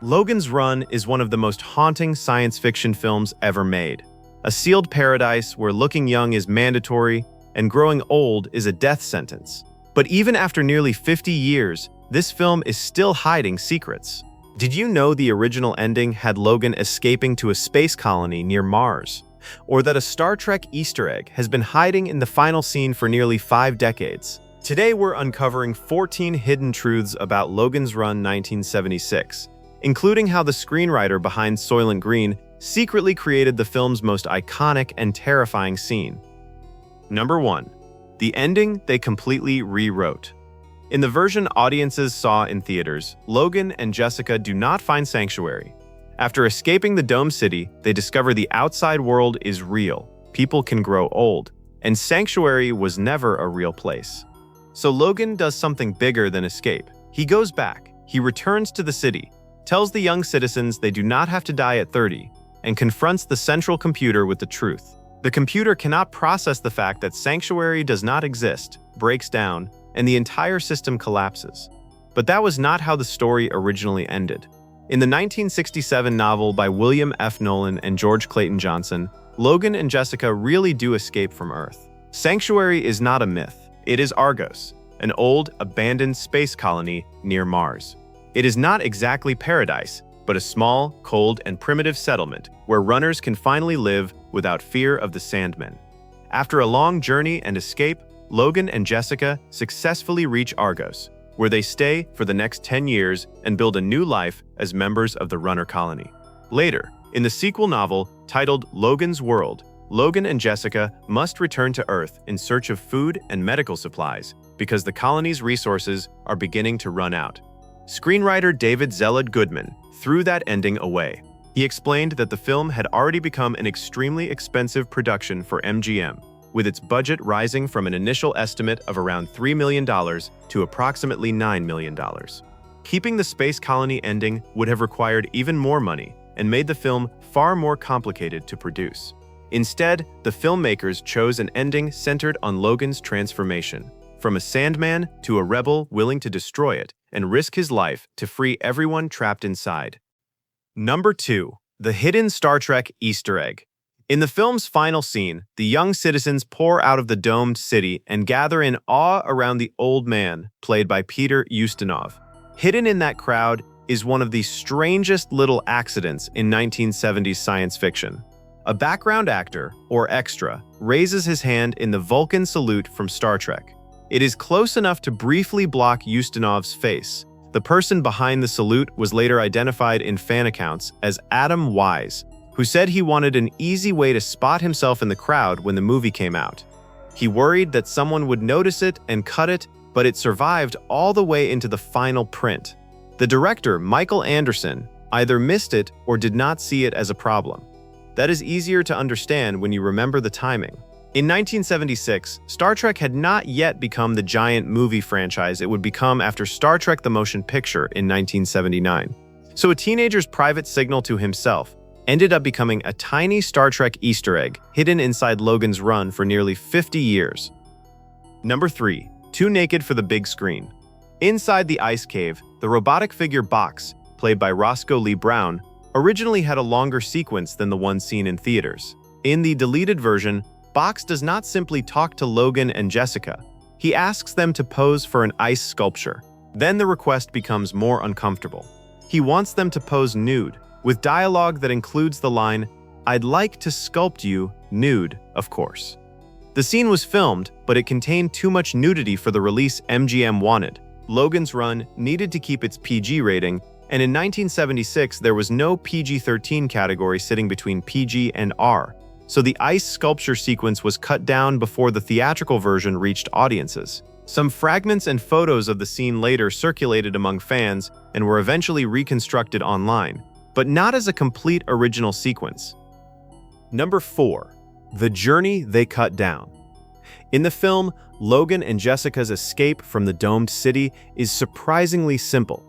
Logan's Run is one of the most haunting science fiction films ever made. A sealed paradise where looking young is mandatory and growing old is a death sentence. But even after nearly 50 years, this film is still hiding secrets. Did you know the original ending had Logan escaping to a space colony near Mars? Or that a Star Trek Easter egg has been hiding in the final scene for nearly 5 decades? Today we're uncovering 14 hidden truths about Logan's Run 1976, including how the screenwriter behind Soylent Green secretly created the film's most iconic and terrifying scene. Number 1. The ending they completely rewrote. In the version audiences saw in theaters, Logan and Jessica do not find sanctuary. After escaping the Dome City, they discover the outside world is real, people can grow old, and sanctuary was never a real place. So Logan does something bigger than escape. He goes back, he returns to the city, tells the young citizens they do not have to die at 30, and confronts the central computer with the truth. The computer cannot process the fact that sanctuary does not exist, breaks down, and the entire system collapses. But that was not how the story originally ended. In the 1967 novel by William F. Nolan and George Clayton Johnson, Logan and Jessica really do escape from Earth. Sanctuary is not a myth. It is Argos, an old, abandoned space colony near Mars. It is not exactly paradise, but a small, cold, and primitive settlement where runners can finally live without fear of the Sandmen. After a long journey and escape, Logan and Jessica successfully reach Argos, where they stay for the next 10 years and build a new life as members of the runner colony. Later, in the sequel novel titled Logan's World, Logan and Jessica must return to Earth in search of food and medical supplies because the colony's resources are beginning to run out. Screenwriter David Zellad Goodman threw that ending away. He explained that the film had already become an extremely expensive production for MGM, with its budget rising from an initial estimate of around $3 million to approximately $9 million. Keeping the space colony ending would have required even more money and made the film far more complicated to produce. Instead, the filmmakers chose an ending centered on Logan's transformation, from a Sandman to a rebel willing to destroy it and risk his life to free everyone trapped inside. Number 2. The hidden Star Trek Easter egg. In the film's final scene, the young citizens pour out of the domed city and gather in awe around the old man, played by Peter Ustinov. Hidden in that crowd is one of the strangest little accidents in 1970s science fiction. A background actor, or extra, raises his hand in the Vulcan salute from Star Trek. It is close enough to briefly block Ustinov's face. The person behind the salute was later identified in fan accounts as Adam Wise, who said he wanted an easy way to spot himself in the crowd when the movie came out. He worried that someone would notice it and cut it, but it survived all the way into the final print. The director, Michael Anderson, either missed it or did not see it as a problem. That is easier to understand when you remember the timing. In 1976, Star Trek had not yet become the giant movie franchise it would become after Star Trek the Motion Picture in 1979. So a teenager's private signal to himself ended up becoming a tiny Star Trek Easter egg hidden inside Logan's Run for nearly 50 years. Number 3. Too naked for the big screen. Inside the ice cave, the robotic figure Box, played by Roscoe Lee Brown, originally had a longer sequence than the one seen in theaters. In the deleted version, Box does not simply talk to Logan and Jessica. He asks them to pose for an ice sculpture. Then the request becomes more uncomfortable. He wants them to pose nude, with dialogue that includes the line, "I'd like to sculpt you nude, of course." The scene was filmed, but it contained too much nudity for the release MGM wanted. Logan's Run needed to keep its PG rating, and in 1976 there was no PG-13 category sitting between PG and R. So the ice sculpture sequence was cut down before the theatrical version reached audiences. Some fragments and photos of the scene later circulated among fans and were eventually reconstructed online, but not as a complete original sequence. Number 4. The journey they cut down. In the film, Logan and Jessica's escape from the domed city is surprisingly simple.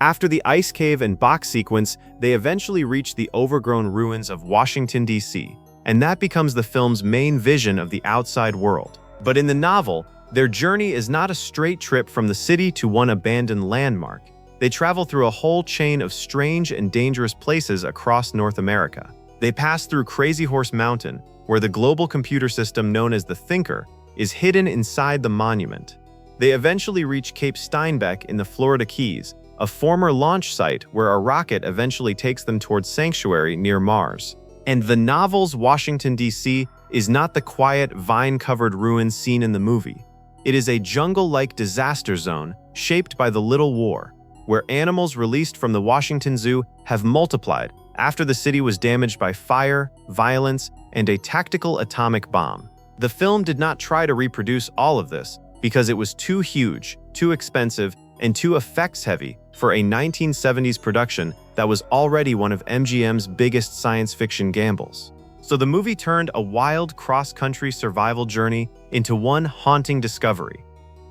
After the ice cave and box sequence, they eventually reach the overgrown ruins of Washington, D.C., and that becomes the film's main vision of the outside world. But in the novel, their journey is not a straight trip from the city to one abandoned landmark. They travel through a whole chain of strange and dangerous places across North America. They pass through Crazy Horse Mountain, where the global computer system known as the Thinker is hidden inside the monument. They eventually reach Cape Steinbeck in the Florida Keys, a former launch site where a rocket eventually takes them towards Sanctuary near Mars. And the novel's Washington, D.C. is not the quiet, vine-covered ruins seen in the movie. It is a jungle-like disaster zone shaped by the Little War, where animals released from the Washington Zoo have multiplied after the city was damaged by fire, violence, and a tactical atomic bomb. The film did not try to reproduce all of this because it was too huge, too expensive, and too effects-heavy for a 1970s production that was already one of MGM's biggest science fiction gambles. So the movie turned a wild cross-country survival journey into one haunting discovery.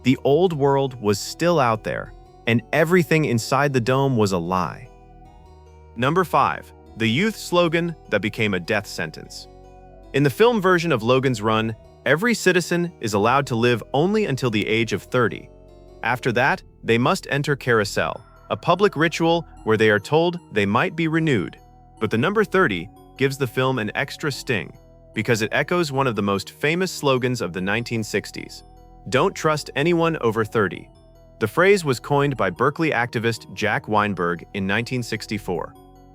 The old world was still out there, and everything inside the dome was a lie. Number 5. The youth slogan that became a death sentence. In the film version of Logan's Run, every citizen is allowed to live only until the age of 30. After that, they must enter Carousel, a public ritual where they are told they might be renewed. But the number 30 gives the film an extra sting because it echoes one of the most famous slogans of the 1960s. Don't trust anyone over 30. The phrase was coined by Berkeley activist Jack Weinberg in 1964.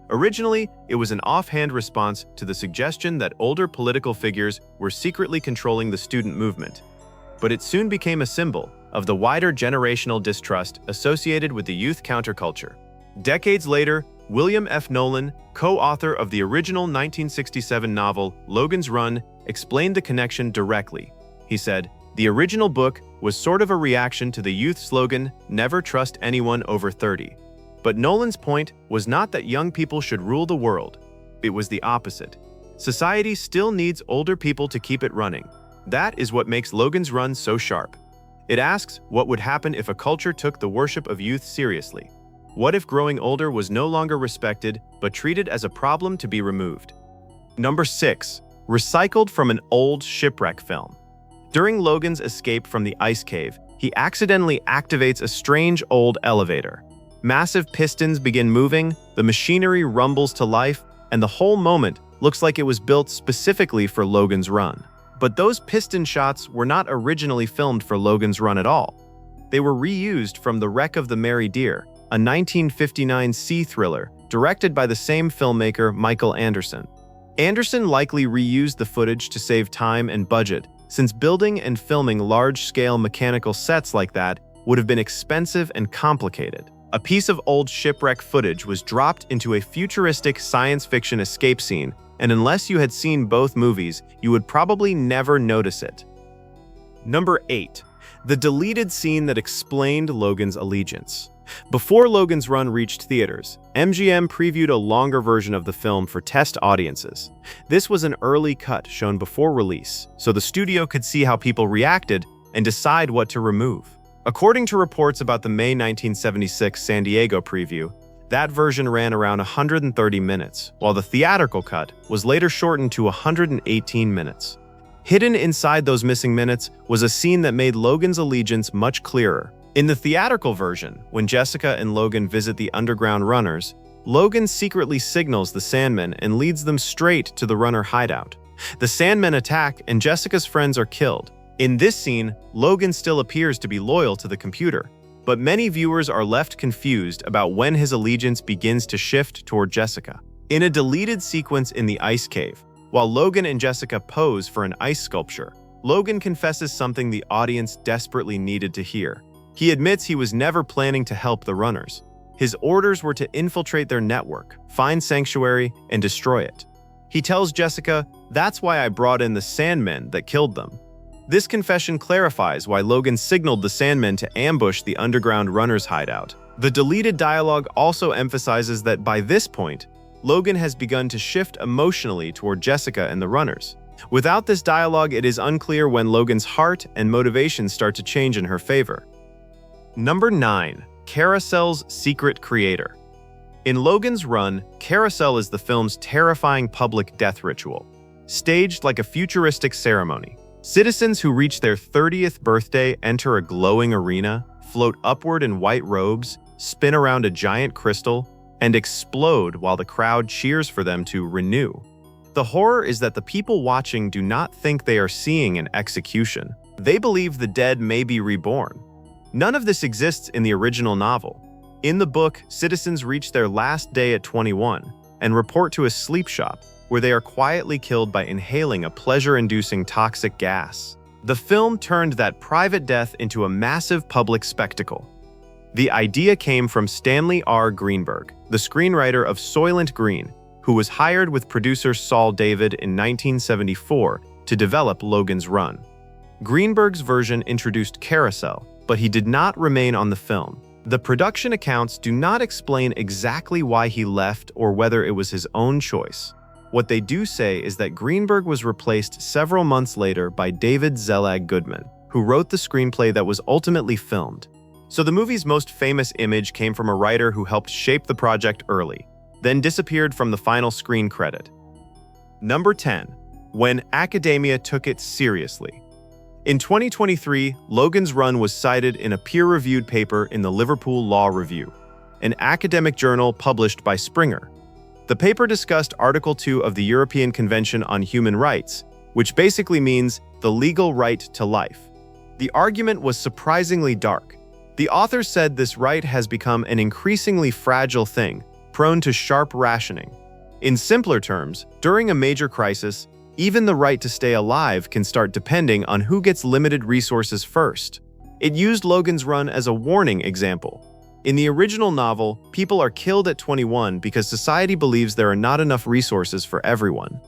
Originally, it was an offhand response to the suggestion that older political figures were secretly controlling the student movement. But it soon became a symbol of the wider generational distrust associated with the youth counterculture. Decades later, William F. Nolan, co-author of the original 1967 novel Logan's Run, explained the connection directly. He said, "The original book was sort of a reaction to the youth slogan, 'Never trust anyone over 30.' But Nolan's point was not that young people should rule the world. It was the opposite. Society still needs older people to keep it running. That is what makes Logan's Run so sharp. It asks what would happen if a culture took the worship of youth seriously. What if growing older was no longer respected, but treated as a problem to be removed?" Number 6. Recycled from an old Shipwreck film. During Logan's escape from the ice cave, he accidentally activates a strange old elevator. Massive pistons begin moving, the machinery rumbles to life, and the whole moment looks like it was built specifically for Logan's Run. But those piston shots were not originally filmed for Logan's Run at all. They were reused from The Wreck of the Mary Deer, a 1959 sea thriller directed by the same filmmaker Michael Anderson. Anderson likely reused the footage to save time and budget, since building and filming large-scale mechanical sets like that would have been expensive and complicated. A piece of old shipwreck footage was dropped into a futuristic science fiction escape scene, and unless you had seen both movies, you would probably never notice it. Number 8. The deleted scene that explained Logan's allegiance. Before Logan's Run reached theaters, MGM previewed a longer version of the film for test audiences. This was an early cut shown before release, so the studio could see how people reacted and decide what to remove. According to reports about the May 1976 San Diego preview, that version ran around 130 minutes, while the theatrical cut was later shortened to 118 minutes. Hidden inside those missing minutes was a scene that made Logan's allegiance much clearer. In the theatrical version, when Jessica and Logan visit the underground runners, Logan secretly signals the Sandmen and leads them straight to the runner hideout. The Sandmen attack and Jessica's friends are killed. In this scene, Logan still appears to be loyal to the computer, but many viewers are left confused about when his allegiance begins to shift toward Jessica. In a deleted sequence in the ice cave, while Logan and Jessica pose for an ice sculpture, Logan confesses something the audience desperately needed to hear. He admits he was never planning to help the runners. His orders were to infiltrate their network, find Sanctuary, and destroy it. He tells Jessica, "That's why I brought in the Sandmen that killed them." This confession clarifies why Logan signaled the Sandmen to ambush the underground runners' hideout. The deleted dialogue also emphasizes that by this point, Logan has begun to shift emotionally toward Jessica and the runners. Without this dialogue, it is unclear when Logan's heart and motivations start to change in her favor. Number 9. Carousel's secret creator. In Logan's Run, Carousel is the film's terrifying public death ritual, staged like a futuristic ceremony. Citizens who reach their 30th birthday enter a glowing arena, float upward in white robes, spin around a giant crystal, and explode while the crowd cheers for them to renew. The horror is that the people watching do not think they are seeing an execution. They believe the dead may be reborn. None of this exists in the original novel. In the book, citizens reach their last day at 21 and report to a sleep shop where they are quietly killed by inhaling a pleasure-inducing toxic gas. The film turned that private death into a massive public spectacle. The idea came from Stanley R. Greenberg, the screenwriter of Soylent Green, who was hired with producer Saul David in 1974 to develop Logan's Run. Greenberg's version introduced Carousel, but he did not remain on the film. The production accounts do not explain exactly why he left or whether it was his own choice. What they do say is that Greenberg was replaced several months later by David Zelig Goodman, who wrote the screenplay that was ultimately filmed. So the movie's most famous image came from a writer who helped shape the project early, then disappeared from the final screen credit. Number 10. When academia took it seriously. In 2023, Logan's Run was cited in a peer-reviewed paper in the Liverpool Law Review, an academic journal published by Springer. The paper discussed Article 2 of the European Convention on Human Rights, which basically means the legal right to life. The argument was surprisingly dark. The authors said this right has become an increasingly fragile thing, prone to sharp rationing. In simpler terms, during a major crisis, even the right to stay alive can start depending on who gets limited resources first. It used Logan's Run as a warning example. In the original novel, people are killed at 21 because society believes there are not enough resources for everyone.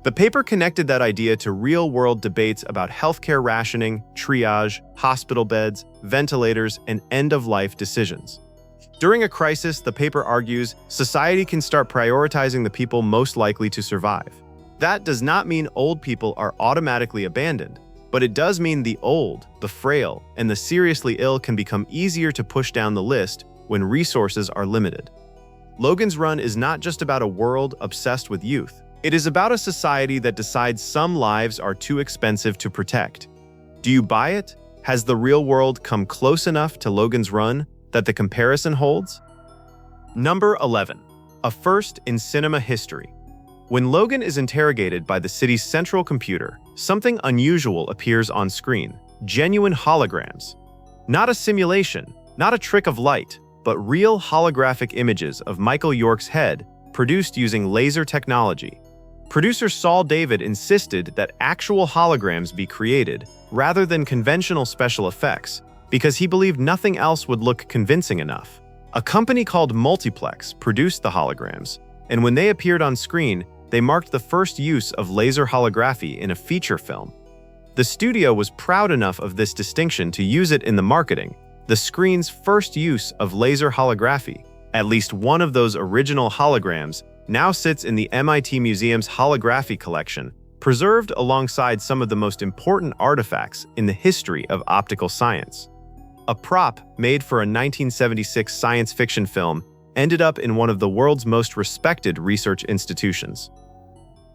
The paper connected that idea to real-world debates about healthcare rationing, triage, hospital beds, ventilators, and end-of-life decisions. During a crisis, the paper argues, society can start prioritizing the people most likely to survive. That does not mean old people are automatically abandoned, but it does mean the old, the frail, and the seriously ill can become easier to push down the list when resources are limited. Logan's Run is not just about a world obsessed with youth. It is about a society that decides some lives are too expensive to protect. Do you buy it? Has the real world come close enough to Logan's Run that the comparison holds? Number 11. A first in cinema history. When Logan is interrogated by the city's central computer, something unusual appears on screen: genuine holograms. Not a simulation, not a trick of light, but real holographic images of Michael York's head produced using laser technology. Producer Saul David insisted that actual holograms be created rather than conventional special effects because he believed nothing else would look convincing enough. A company called Multiplex produced the holograms, and when they appeared on screen, they marked the first use of laser holography in a feature film. The studio was proud enough of this distinction to use it in the marketing, the screen's first use of laser holography. At least one of those original holograms now sits in the MIT Museum's holography collection, preserved alongside some of the most important artifacts in the history of optical science. A prop made for a 1976 science fiction film ended up in one of the world's most respected research institutions.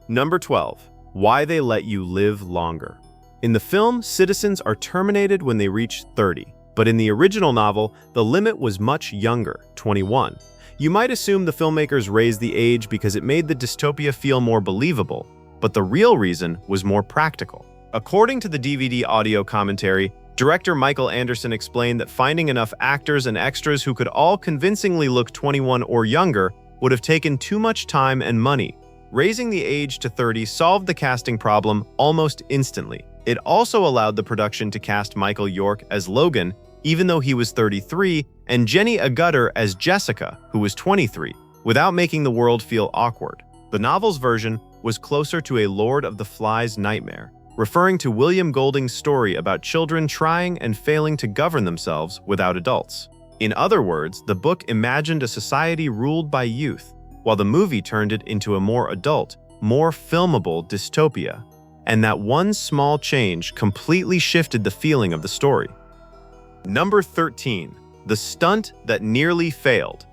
Number 12. Why they let you live longer. In the film, citizens are terminated when they reach 30, but in the original novel, the limit was much younger, 21. You might assume the filmmakers raised the age because it made the dystopia feel more believable, but the real reason was more practical. According to the DVD audio commentary, director Michael Anderson explained that finding enough actors and extras who could all convincingly look 21 or younger would have taken too much time and money. Raising the age to 30 solved the casting problem almost instantly. It also allowed the production to cast Michael York as Logan, even though he was 33, and Jenny Agutter as Jessica, who was 23, without making the world feel awkward. The novel's version was closer to a Lord of the Flies nightmare, referring to William Golding's story about children trying and failing to govern themselves without adults. In other words, the book imagined a society ruled by youth, while the movie turned it into a more adult, more filmable dystopia. And that one small change completely shifted the feeling of the story. Number 13. The stunt that nearly failed.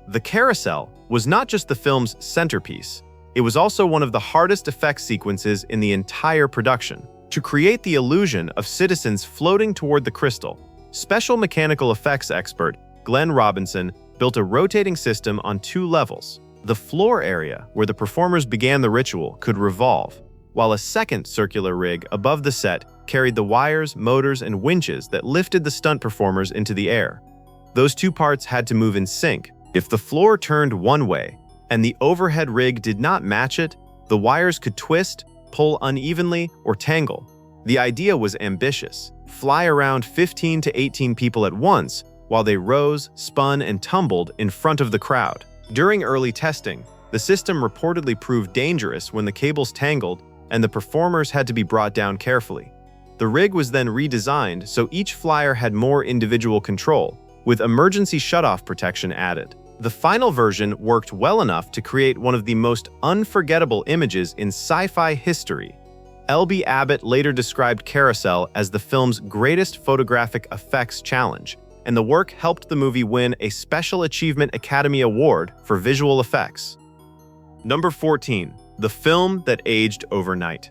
The Carousel was not just the film's centerpiece. It was also one of the hardest effects sequences in the entire production. To create the illusion of citizens floating toward the crystal, special mechanical effects expert Glenn Robinson, built a rotating system on 2 levels. The floor area, where the performers began the ritual, could revolve, while a second circular rig above the set carried the wires, motors, and winches that lifted the stunt performers into the air. Those 2 parts had to move in sync. If the floor turned one way and the overhead rig did not match it, the wires could twist, pull unevenly, or tangle. The idea was ambitious: fly around 15 to 18 people at once while they rose, spun, and tumbled in front of the crowd. During early testing, the system reportedly proved dangerous when the cables tangled and the performers had to be brought down carefully. The rig was then redesigned so each flyer had more individual control, with emergency shutoff protection added. The final version worked well enough to create one of the most unforgettable images in sci-fi history. L.B. Abbott later described Carousel as the film's greatest photographic effects challenge, and the work helped the movie win a Special Achievement Academy Award for visual effects. Number 14. The film that aged overnight.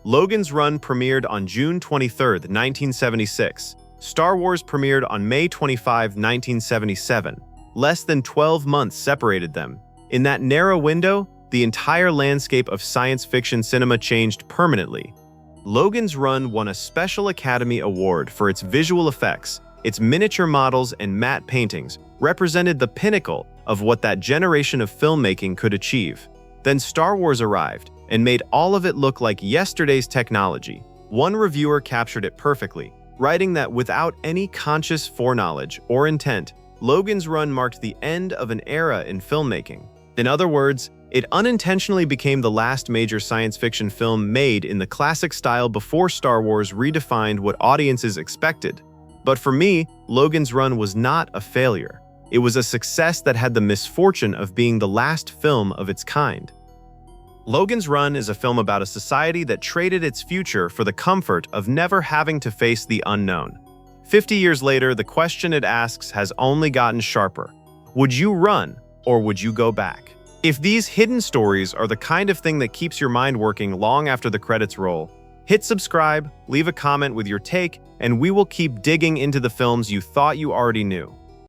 Logan's Run premiered on June 23, 1976. Star Wars premiered on May 25, 1977. Less than 12 months separated them. In that narrow window, the entire landscape of science fiction cinema changed permanently. Logan's Run won a Special Academy Award for its visual effects. Its miniature models and matte paintings represented the pinnacle of what that generation of filmmaking could achieve. Then Star Wars arrived and made all of it look like yesterday's technology. One reviewer captured it perfectly, writing that without any conscious foreknowledge or intent, Logan's Run marked the end of an era in filmmaking. In other words, it unintentionally became the last major science fiction film made in the classic style before Star Wars redefined what audiences expected. But for me, Logan's Run was not a failure. It was a success that had the misfortune of being the last film of its kind. Logan's Run is a film about a society that traded its future for the comfort of never having to face the unknown. 50 years later, the question it asks has only gotten sharper. Would you run, or would you go back? If these hidden stories are the kind of thing that keeps your mind working long after the credits roll, hit subscribe, leave a comment with your take, and we will keep digging into the films you thought you already knew.